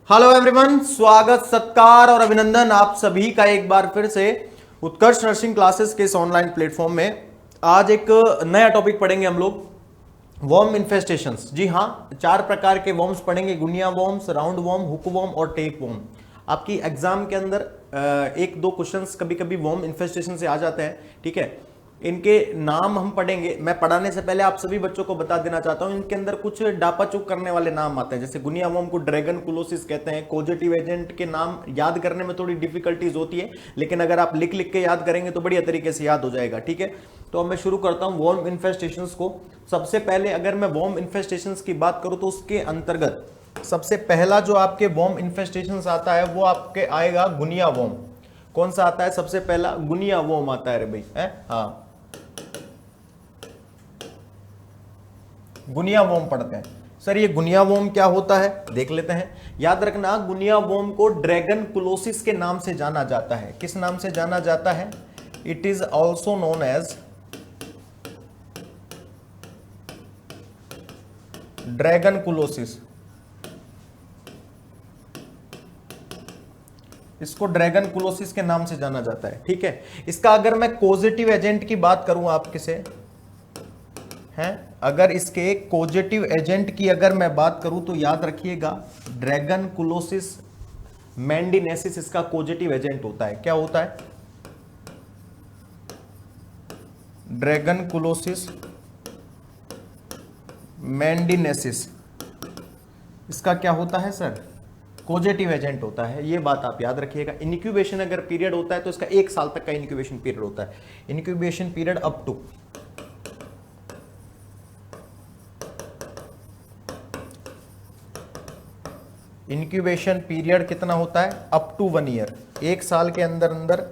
Hello everyone, स्वागत सत्कार और अभिनंदन आप सभी का एक बार फिर से उत्कर्ष नर्सिंग क्लासेस के इस ऑनलाइन प्लेटफॉर्म में। आज एक नया टॉपिक पढ़ेंगे हम लोग, वर्म इन्फेस्टेशंस। जी हाँ, 4 प्रकार के वर्म्स पढ़ेंगे, guinea worms, round worm, hook worm और टेप वर्म। आपकी एग्जाम के अंदर एक दो क्वेश्चंस कभी कभी वर्म इन्फेस्टेशन से आ जाते हैं, ठीक है। इनके नाम हम पढ़ेंगे। मैं पढ़ाने से पहले आप सभी बच्चों को बता देना चाहता हूं, इनके अंदर कुछ डापाचूक करने वाले नाम आते हैं। जैसे गुनिया वर्म को ड्रैगन कुलोसिस कहते हैं। कोजेटिव एजेंट के नाम याद करने में थोड़ी डिफिकल्टीज होती है, लेकिन अगर आप लिख लिख के याद करेंगे तो बढ़िया तरीके से याद हो जाएगा, ठीक है। तो अब मैं शुरू करता हूं वर्म इन्फेस्टेशंस को। सबसे पहले अगर मैं वर्म इन्फेस्टेशंस की बात करूं तो उसके अंतर्गत सबसे पहला जो आपके वर्म इन्फेस्टेशंस आता है वो आपके आएगा गुनिया वर्म। कौन सा आता है सबसे पहला? गुनिया वर्म आता है रे भाई, है हाँ, गुनिया वोम पढ़ते हैं। सर ये गुनिया वोम क्या होता है देख लेते हैं। याद रखना, गुनिया वोम को ड्रैगन कुलोसिस के नाम से जाना जाता है। किस नाम से जाना जाता है? It is also known as dracunculosis. इसको ड्रैगन कुलोसिस के नाम से जाना जाता है, ठीक है। इसका अगर मैं कोजेटिव एजेंट की बात करूं आपके से हैं, अगर इसके कोजेटिव एजेंट की अगर मैं बात करूं तो याद रखिएगा ड्रैगन कुलोसिस मैंडिनेसिस इसका कोजेटिव एजेंट होता है। क्या होता है? ड्रैगन कुलोसिस मैंडिनेसिस इसका क्या होता है सर? कोजेटिव एजेंट होता है। ये बात आप याद रखिएगा। इनक्यूबेशन अगर पीरियड होता है तो इसका 1 साल तक का इनक्यूबेशन पीरियड होता है। Incubation period up to incubation period कितना होता है? Up to 1 year. 1 साल के अंदर अंदर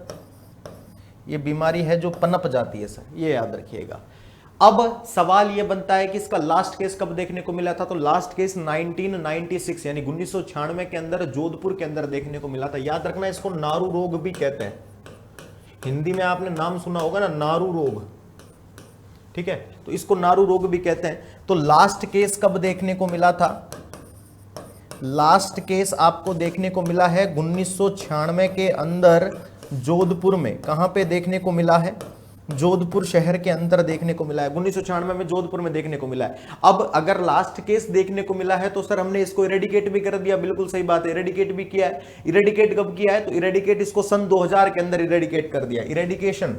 ये बीमारी है जो पनप जाती है सर, ये याद रखिएगा। अब सवाल ये बनता है कि इसका लास्ट केस कब देखने को मिला था? तो लास्ट केस 1996 यानी 1996 के अंदर जोधपुर के अंदर देखने को मिला था। याद रखना, इसको नारू रोग भी कहते हैं। हिंदी में आपने नाम सुना होगा ना, नारू रोग, ठीक है। तो इसको नारू रोग भी कहते हैं। तो लास्ट केस कब देखने को मिला था? लास्ट केस आपको देखने को मिला है 1996 के अंदर जोधपुर में। कहां पे देखने को मिला है? जोधपुर शहर के अंदर देखने को मिला है। 1996 में जोधपुर में देखने को मिला है। अब अगर लास्ट केस देखने को मिला है तो सर हमने इसको इरेडिकेट भी कर दिया। बिल्कुल सही बात है, इरेडिकेट भी किया है। इरेडिकेट कब किया है? तो इरेडिकेट इसको सन 2000 के अंदर इरेडिकेट कर दिया। इरेडिकेशन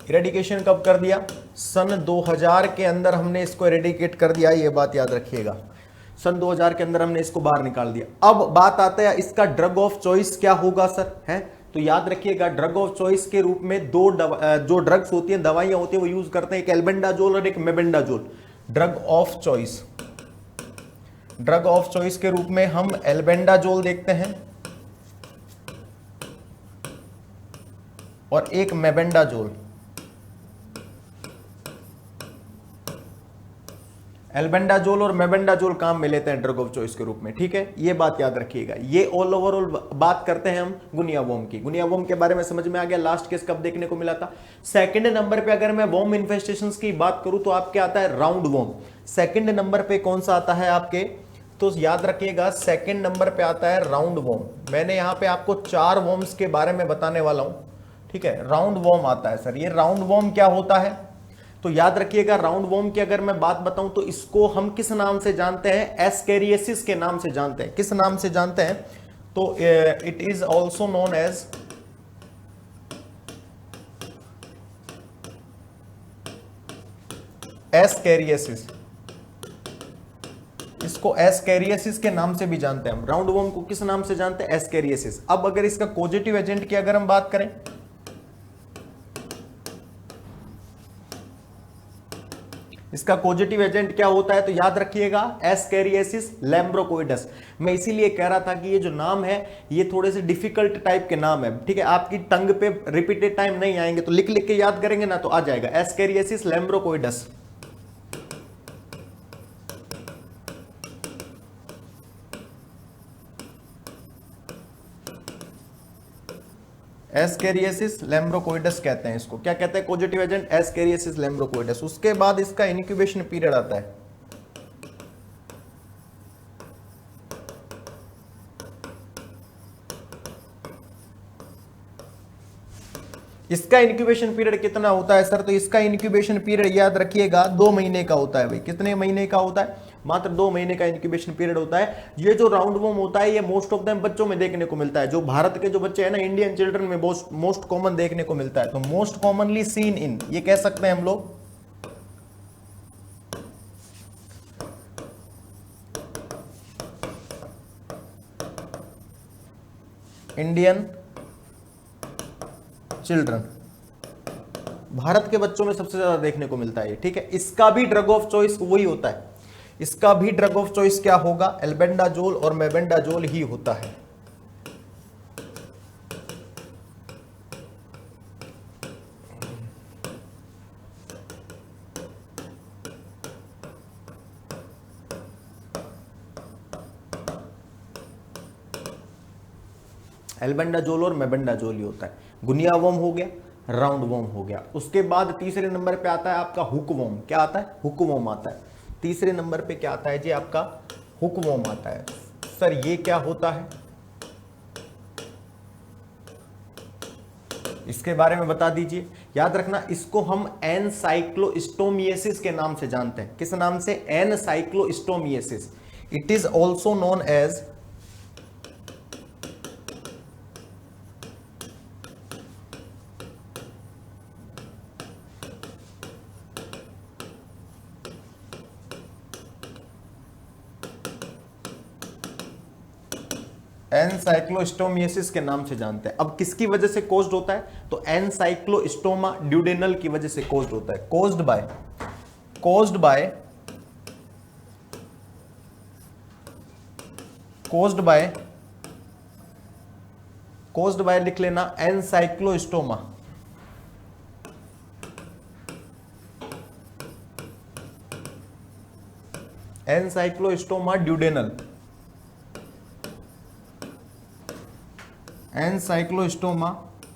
इरेडिकेशन कब कर दिया? सन 2000 के अंदर हमने इसको इरेडिकेट कर दिया। ये बात याद रखिएगा, सन 2000 के अंदर हमने इसको बाहर निकाल दिया। अब बात आता है इसका ड्रग ऑफ चॉइस क्या होगा सर, है। तो याद रखिएगा ड्रग ऑफ चॉइस के रूप में जो ड्रग्स होती हैं, दवाइयां होती हैं, वो यूज करते हैं, एक एल्बेंडाजोल और एक mebendazole. Drug of choice, drug of choice के रूप में हम एल्बेंडाजोल देखते हैं और एक मेबेंडाजोल। एल्बेंडाजोल और मेबेंडाजोल काम में लेते हैं ड्रग ऑफ चॉइस के रूप में, ठीक है। ये बात याद रखिएगा। ये ऑल ओवरऑल बात करते हैं हम गुनिया वोम की। गुनिया वोम के बारे में समझ में आ गया। लास्ट केस कब देखने को मिला था? सेकंड नंबर पे अगर मैं वोम इन्फेस्टेशंस की बात करूं तो आपके आता है राउंड वोम। सेकंड नंबर पे कौन सा आता है आपके? तो याद रखिएगा सेकंड नंबर पे आता है राउंड वोम। मैंने यहां पे आपको 4 वोम्स के बारे में बताने वाला हूं, ठीक है। राउंड वोम आता है सर। ये राउंड वोम क्या होता है? तो याद रखिएगा राउंड वॉर्म की अगर मैं बात बताऊं तो इसको हम किस नाम से जानते हैं? एस्केरियसिस के नाम से जानते हैं। किस नाम से जानते हैं? तो it is also known as ascariasis. इसको एस्केरियसिस के नाम से भी जानते हैं हम। राउंड वॉर्म को किस नाम से जानते हैं? एस्केरियसिस। अब अगर इसका पॉजिटिव एजेंट की अगर हम बात करें, इसका पॉजिटिव एजेंट क्या होता है? तो याद रखिएगा एस्केरियसिस लैम्ब्रोकोइडस। मैं इसीलिए कह रहा था कि ये जो नाम है ये थोड़े से डिफिकल्ट टाइप के नाम है, ठीक है। आपकी टंग पे रिपीटेड टाइम नहीं आएंगे, तो लिख लिख के याद करेंगे ना तो आ जाएगा। एस्केरियसिस लैम्ब्रोकोइडस। एस्केरियसिस लैम्ब्रोकोइडस कहते हैं इसको। क्या कहते हैं? Positive agent ascariasis lumbricoides. उसके बाद इसका इनक्यूबेशन पीरियड आता है। इसका इंक्यूबेशन पीरियड कितना होता है सर? तो इसका इंक्यूबेशन पीरियड याद रखिएगा 2 महीने का होता है भाई। कितने महीने का होता है? मात्र 2 महीने का इंक्यूबेशन पीरियड होता है। ये जो राउंड वॉर्म होता है ये मोस्ट ऑफ देम बच्चों में देखने को मिलता है, जो भारत के जो बच्चे हैं ना, इंडियन चिल्ड्रन में मोस्ट कॉमन देखने को मिलता है। तो मोस्ट कॉमनली सीन इन, ये कह सकते हैं हम लोग इंडियन चिल्ड्रन, भारत के बच्चों में सबसे ज्यादा देखने को मिलता है, ठीक है। इसका भी ड्रग ऑफ चॉइस वही होता है, इसका भी ड्रग ऑफ चॉइस क्या होगा? एल्बेंडाजोल और मेबेंडाजोल ही होता है। एल्बेंडाजोल और मेबेंडाजोल ही होता है। गुनिया वॉर्म हो गया, राउंड वॉर्म हो गया। उसके बाद तीसरे नंबर पे आता है आपका हुक वॉर्म। क्या आता है? हुक वॉर्म आता है। तीसरे नंबर पे क्या आता है जी? आपका हुक वॉर्म आता है। सर ये क्या होता है, इसके बारे में बता दीजिए। याद रखना, इसको हम एनसाइक्लोस्टोमिएसिस के नाम से जानते हैं। किस नाम से? Ancylostomiasis. It is also known as ancylostomiasis के नाम से जानते हैं। अब किसकी वजह से कोज्ड होता है? तो एनसाइक्लोस्टोमा ड्यूडेनल की वजह से कोज्ड होता है। कोज्ड बाय लिख लेना, ancylostoma. Ancylostoma duodenal, ancylostoma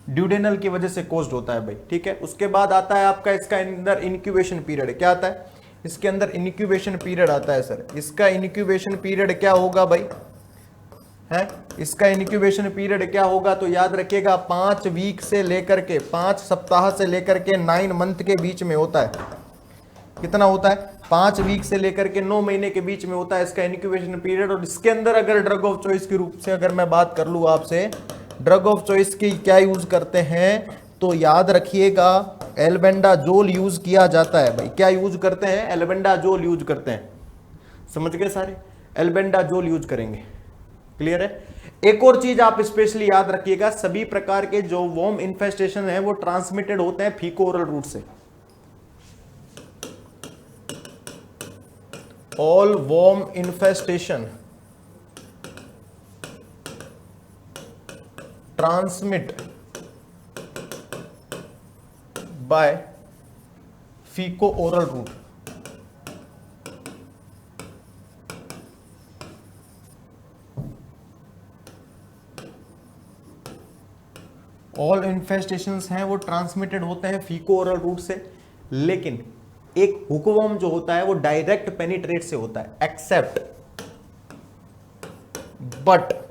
duodenal की वजह से कोज्ड होता है भाई, ठीक है। उसके बाद आता है आपका इसका अंदर इंक्यूबेशन पीरियड। क्या आता है? इसके अंदर इंक्यूबेशन पीरियड आता है सर। इसका इंक्यूबेशन पीरियड क्या होगा भाई? है, इसका इंक्यूबेशन पीरियड क्या होगा? तो याद रखिएगा 5 वीक से लेकर के 5 सप्ताह से लेकर के 9 मंथ के बीच में होता है। कितना होता है? 5 वीक से लेकर के 9 महीने के बीच में होता है इसका इंक्यूबेशन पीरियड। और इसके अंदर अगर ड्रग ऑफ चॉइस के रूप से अगर मैं बात कर लूँ आपसे, ड्रग ऑफ चॉइस की क्या यूज करते हैं? तो याद रखिएगा एल्बेंडाजोल यूज किया जाता है भाई। क्या यूज करते हैं? एल्बेंडाजोल यूज करते हैं। समझ गए सारे? एल्बेंडाजोल यूज करेंगे। क्लियर है? एक और चीज आप स्पेशली याद रखिएगा, सभी प्रकार के जो वॉर्म इन्फेस्टेशन है वो ट्रांसमिटेड होते हैं फीको ओरल रूट से। All worm infestation transmit by feco-oral route। All infestations हैं वो ट्रांसमिटेड होते हैं फीको-ओरल रूट से, लेकिन एक हुकवर्म जो होता है वो डायरेक्ट पेनिट्रेट से होता है, एक्सेप्ट बट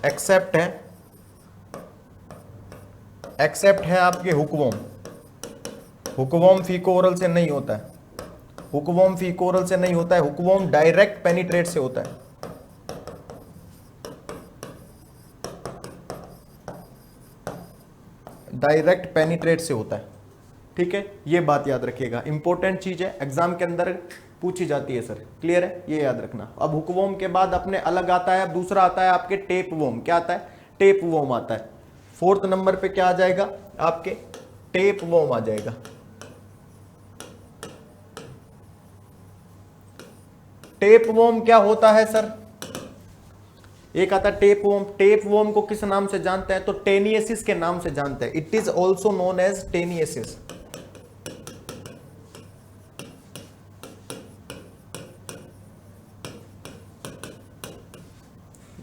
एक्सेप्ट है आपके हुकवर्म। हुकवर्म फीको-ओरल से नहीं होता है, हुकवर्म फीको-ओरल से नहीं होता है, हुकवर्म डायरेक्ट पेनिट्रेट से होता है। डायरेक्ट पेनिट्रेट से होता है, ठीक है। ये बात याद रखिएगा, इंपॉर्टेंट चीज है, एग्जाम के अंदर पूछी जाती है सर। क्लियर है? ये याद रखना। अब हुकवर्म के बाद अपने अलग आता है, अब दूसरा आता है आपके टेप वॉर्म। क्या आता है? टेप वॉर्म आता है। 4th नंबर पे क्या आ जाएगा? आपके टेप वॉर्म आ जाएगा। टेप वॉर्म क्या होता है सर? एक आता है टेप वॉर्म। टेप वॉर्म को किस नाम से जानते हैं? तो टेनियसिस के नाम से जानते हैं। It is also known as taeniasis.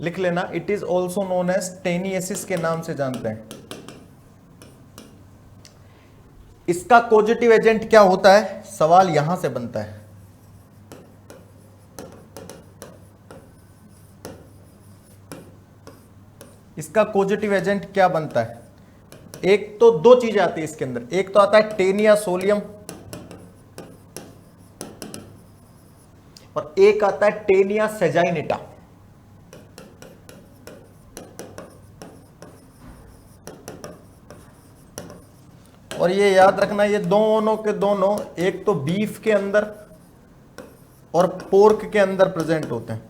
लिख लेना, it is also known as taeniasis के नाम से जानते हैं। इसका पॉजिटिव एजेंट क्या होता है? सवाल यहां से बनता है। इसका पॉजिटिव एजेंट क्या बनता है? एक तो दो चीजें आती है इसके अंदर, एक तो आता है टेनिया सोलियम और एक आता है टेनिया सेजाइनेटा। और ये याद रखना, ये दोनों के दोनों एक तो बीफ के अंदर और पोर्क के अंदर प्रेजेंट होते हैं।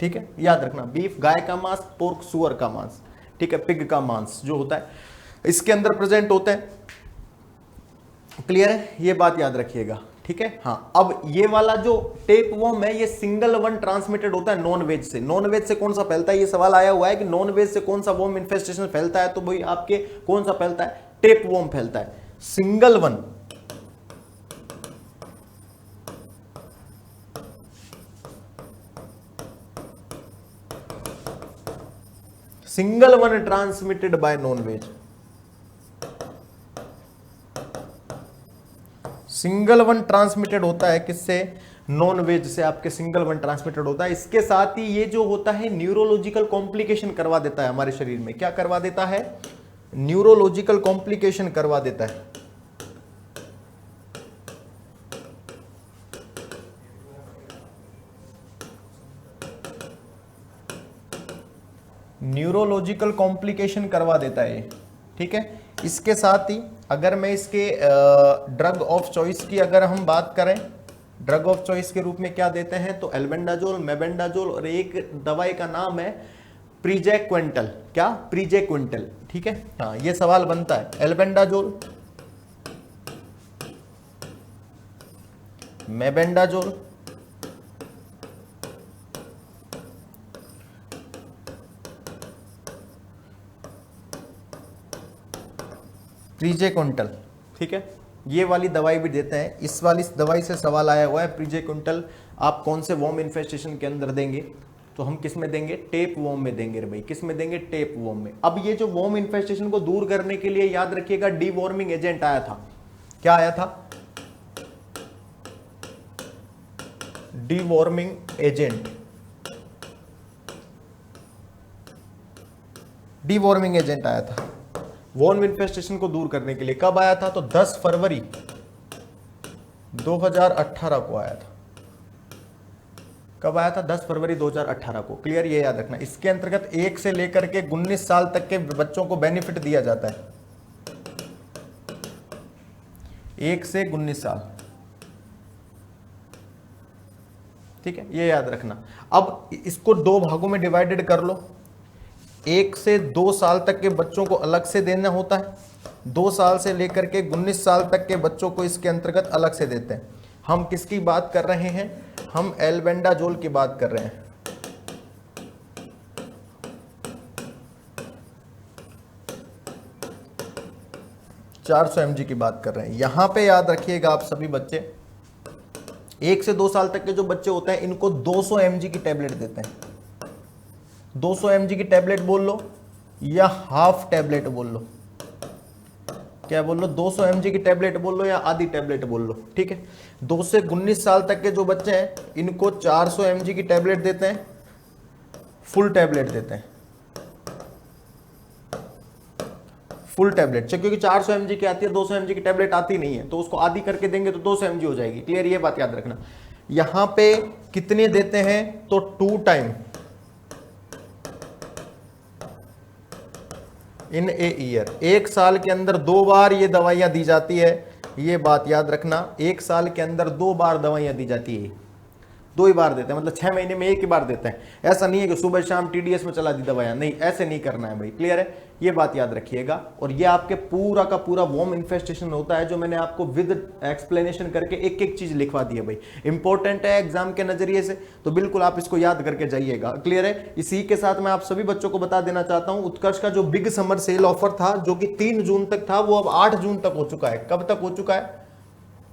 ठीक है, याद रखना, बीफ गाय का मांस, पोर्क सुअर का मांस, ठीक है, पिग का मांस जो होता है इसके अंदर प्रेजेंट होते हैं। क्लियर है, ये बात याद रखिएगा। ठीक है, हाँ। अब ये वाला जो टेप वर्म है ये सिंगल वन ट्रांसमिटेड होता है नॉन वेज से। नॉन वेज से कौन सा फैलता है, ये सवाल आया हुआ है कि नॉन वेज से कौन सा वर्म इन्फेस्टेशन फैलता है, तो भाई आपके कौन सा फैलता है, टेप वर्म फैलता है, single one. Single one transmitted by non veg, single one transmitted होता है किससे, नॉन वेज से आपके सिंगल वन ट्रांसमिटेड होता है। इसके साथ ही ये जो होता है न्यूरोलॉजिकल कॉम्प्लिकेशन करवा देता है हमारे शरीर में। क्या करवा देता है, न्यूरोलॉजिकल कॉम्प्लिकेशन करवा देता है। न्यूरोलॉजिकल कॉम्प्लिकेशन करवा देता है। ठीक है, इसके साथ ही अगर मैं इसके ड्रग ऑफ चॉइस की अगर हम बात करें, ड्रग ऑफ चॉइस के रूप में क्या देते हैं, तो एल्बेंडाजोल, मेबेंडाजोल और एक दवाई का नाम है प्रीजेक्विंटल। क्या, प्रीजेक्विंटल। ठीक है, हाँ, ये सवाल बनता है, एल्बेंडाजोल, मेबेंडाजोल, प्रीजेक्विंटल। ठीक है, ये वाली दवाई भी देते हैं। इस वाली दवाई से सवाल आया हुआ है, प्रीजेक्विंटल आप कौन से वॉर्म इन्फेस्टेशन के अंदर देंगे, तो हम किस में देंगे, टेप वॉर्म में देंगे रे भाई। किस में देंगे, टेप वॉर्म में। अब ये जो वॉर्म इन्फेस्टेशन को दूर करने के लिए याद रखिएगा डीवॉर्मिंग एजेंट आया था। क्या आया था, डीवॉर्मिंग एजेंट। डीवॉर्मिंग एजेंट आया था वॉर्म इन्फेस्टेशन को दूर करने के लिए। कब आया था, तो 10 फरवरी 2018 को आया था। कब आया था, 10 फरवरी 2018 को। क्लियर, ये याद रखना। इसके अंतर्गत 1 से लेकर के 19 साल तक के बच्चों को बेनिफिट दिया जाता है, 1 से 19 साल। ठीक है, ये याद रखना। अब इसको दो भागों में डिवाइडेड कर लो। 1 से 2 साल तक के बच्चों को अलग से देना होता है, 2 साल से लेकर के 19 साल तक के बच्चों को इसके अंतर्गत अलग से देते हैं। हम किसकी बात कर रहे हैं, हम एल्बेंडाजोल की बात कर रहे हैं। mg की बात कर रहे हैं। यहां पे याद रखिएगा आप सभी बच्चे, 1 से 2 साल तक के जो बच्चे होते हैं इनको 200 mg की टैबलेट देते हैं। 200 mg की टैबलेट बोल लो या हाफ टैबलेट बोल लो, क्या बोल लो, 200 mg की टैबलेट बोल लो या आधी टैबलेट बोल लो। ठीक है, 2 से 19 साल तक के जो बच्चे हैं इनको 400 mg की टैबलेट देते हैं, फुल टैबलेट देते हैं, फुल टैबलेट। क्योंकि 400 mg की आती है, 200 mg की टैबलेट आती नहीं है, तो उसको आधी करके देंगे तो 200 mg हो जाएगी। क्लियर, ये बात याद रखना। यहां पे कितने देते हैं, तो 2 टाइम इन ए ईयर। 1 साल के अंदर 2 बार ये दवाइयां दी जाती है, ये बात याद रखना। 1 साल के अंदर 2 बार दवाइयां दी जाती है, 2 ही बार देते हैं, मतलब 6 महीने में 1 ही बार देते हैं। ऐसा नहीं है कि सुबह शाम टीडीएस में चला दी दवाइयां, नहीं, ऐसे नहीं करना है भाई। क्लियर है, ये बात याद रखिएगा। और ये आपके पूरा का पूरा वॉर्म इन्फेस्टेशन होता है, जो मैंने आपको विद एक्सप्लेनेशन करके एक एक चीज लिखवा दी है भाई। इंपॉर्टेंट है एग्जाम के नजरिए से, तो बिल्कुल आप इसको याद करके जाइएगा। क्लियर है, इसी के साथ मैं आप सभी बच्चों को बता देना चाहता हूं, उत्कर्ष का जो बिग समर सेल ऑफर था जो कि 3 जून तक था, वो अब 8 जून तक हो चुका है। कब तक हो चुका है,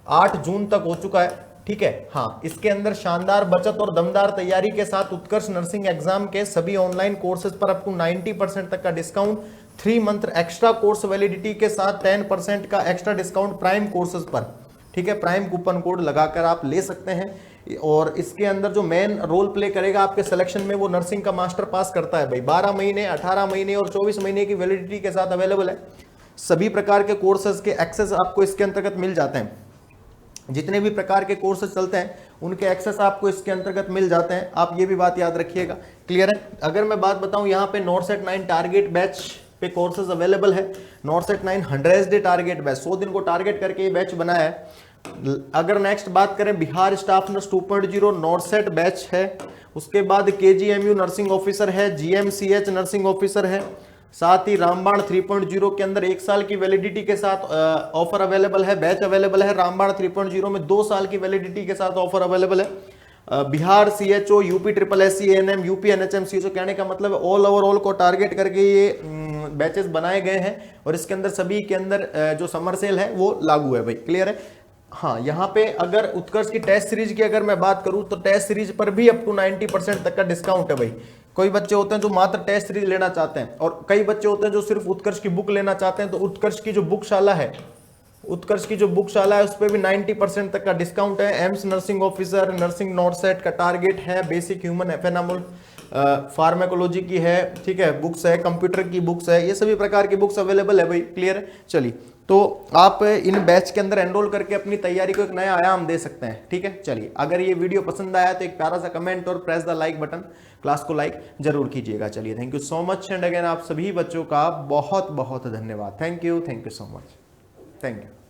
8 जून तक हो चुका है। ठीक है, हाँ, इसके अंदर शानदार बचत और दमदार तैयारी के साथ उत्कर्ष नर्सिंग एग्जाम के सभी ऑनलाइन कोर्सेज पर अप टू 90% तक का discount, 3 month extra course validity के साथ 10% का एक्स्ट्रा डिस्काउंट प्राइम कोर्सेज पर। ठीक है, प्राइम कूपन कोड लगाकर आप ले सकते हैं। और इसके अंदर जो मेन रोल प्ले करेगा आपके सिलेक्शन में वो नर्सिंग का मास्टर पास करता है भाई। 12 महीने, 18 महीने और 24 महीने की वैलिडिटी के साथ अवेलेबल है। सभी प्रकार के कोर्सेज के एक्सेस आपको इसके अंतर्गत मिल जाते हैं। जितने भी प्रकार के कोर्सेज चलते हैं उनके एक्सेस आपको इसके अंतर्गत मिल जाते हैं। आप ये भी बात याद रखिएगा। क्लियर है? अगर मैं बात बताऊं, यहाँ पे नॉरसेट 9 टारगेट बैच पे कोर्सेज अवेलेबल है। नॉरसेट 9 100 डे टारगेट बैच, 100 दिन को टारगेट करके ये बैच बनाया है। अगर नेक्स्ट बात करें, Bihar staff nurse 2.0 NORCET batch है। उसके बाद KGMU नर्सिंग ऑफिसर है, GMCH नर्सिंग ऑफिसर है। साथ ही रामबाण 3.0 के अंदर 1 साल की वैलिडिटी के साथ ऑफर अवेलेबल है, बैच अवेलेबल है। रामबाण 3.0 में 2 साल की वैलिडिटी के साथ ऑफर अवेलेबल है। Bihar CHO, UP SSC ANM, UP NHM CHO, कहने का मतलब ऑल ओवर ऑल को टारगेट करके ये बैचेस बनाए गए हैं और इसके अंदर सभी के अंदर जो समर सेल है वो लागू है भाई। क्लियर है? हाँ, यहाँ पे अगर उत्कर्ष की टेस्ट सीरीज की अगर मैं बात करूं तो टेस्ट सीरीज पर भी अप टू 90% तक का डिस्काउंट है भाई। कोई बच्चे होते हैं जो मात्र टेस्ट सीरीज लेना चाहते हैं और कई बच्चे होते हैं जो सिर्फ उत्कर्ष की बुक लेना चाहते हैं। तो उत्कर्ष की जो बुकशाला है, उत्कर्ष की जो बुकशाला है उस पर भी 90% तक का डिस्काउंट है। AIIMS nursing officer, nursing NORCET का टारगेट है, बेसिक ह्यूमन एफेनामोल फार्मेकोलॉजी की है, ठीक है, बुक्स है, कंप्यूटर की बुक्स है, ये सभी प्रकार की बुक्स अवेलेबल है भाई। क्लियर है? चलिए, तो आप इन बैच के अंदर एनरोल करके अपनी तैयारी को एक नया आयाम दे सकते हैं। ठीक है? चलिए, अगर ये वीडियो पसंद आया तो एक प्यारा सा कमेंट और press the like button, class को लाइक जरूर कीजिएगा। चलिए, thank you so much and again आप सभी बच्चों का बहुत बहुत धन्यवाद। Thank you so much. Thank you.